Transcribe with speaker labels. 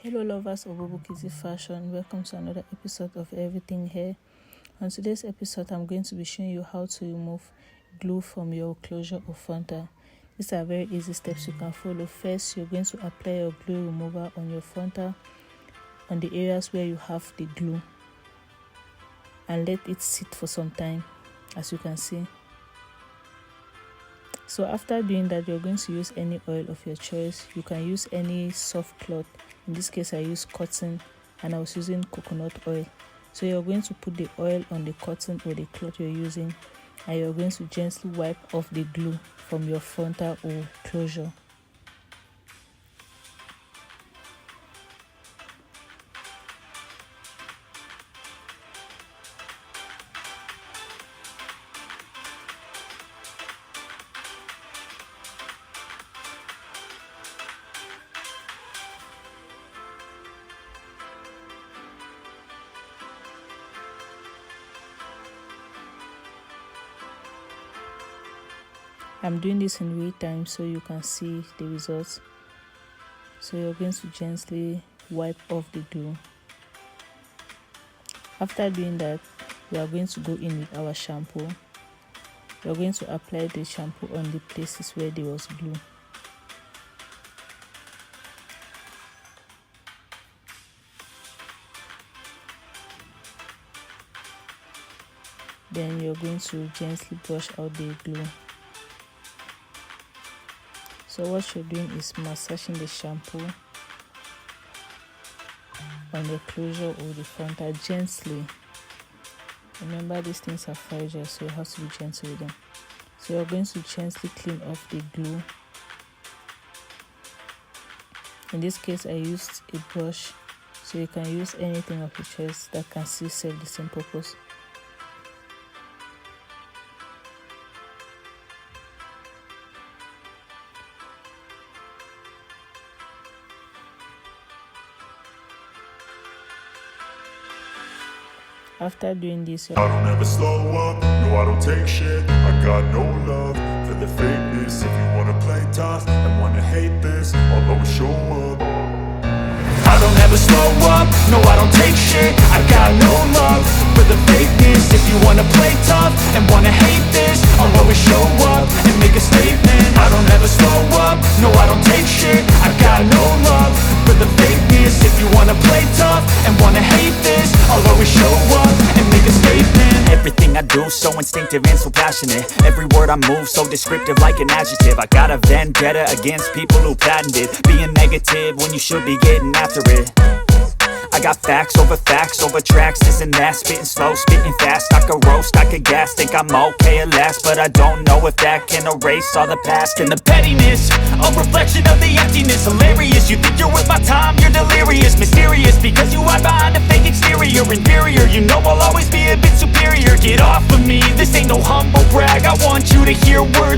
Speaker 1: Hello lovers of Obukiti fashion, welcome to another episode of Everything Hair. On today's episode, I'm going to be showing you how to remove glue from your closure of frontal. These are very easy steps you can follow. First, you're going to apply your glue remover on your frontal, on the areas where you have the glue, and let it sit for some time, as you can see. So after doing that, you're going to use any oil of your choice. You can use any soft cloth. In this case, I use cotton and I was using coconut oil. So you're going to put the oil on the cotton or the cloth you're using, and you're going to gently wipe off the glue from your frontal or closure. I'm doing this in real time so you can see the results. So you're going to gently wipe off the glue. After doing that, we are going to go in with our shampoo. We're going to apply the shampoo on the places where there was glue. Then you're going to gently brush out the glue. So what you're doing is massaging the shampoo on the closure of the frontal gently. Remember, these things are fragile, so you have to be gentle with them. So you're going to gently clean off the glue. In this case, I used a brush, so you can use anything of your choice that can still serve the same purpose. After doing this,
Speaker 2: I don't ever slow up, no I don't take shit. I got no love for the fakeness. If you wanna play tough and wanna hate this, I'll always show up. I don't ever slow up, no I don't take shit. I got no love for the fakeness. If you wanna play tough and wanna hate this, I'll always show up and make a statement. I don't ever slow up, no I don't take shit. I got no love for the fakeness. If you wanna play tough and wanna hate this, I'll always show up and make a statement.
Speaker 3: Everything I do so instinctive and so passionate. Every word I move so descriptive like an adjective. I got a vendetta against people who patented being negative when you should be getting after it. I got facts over tracks, this and that. Spitting slow, spitting fast. I could roast, I could gas. Think I'm okay at last, but I don't know if that can erase all the past. And the pettiness, a reflection of the emptiness. Hilarious, you think you're worth my time, you're delirious. Mysterious, because you hide behind a fake exterior. Inferior, you know I'll always be a bit superior. Get off of me, this ain't no humble brag. I want you to hear words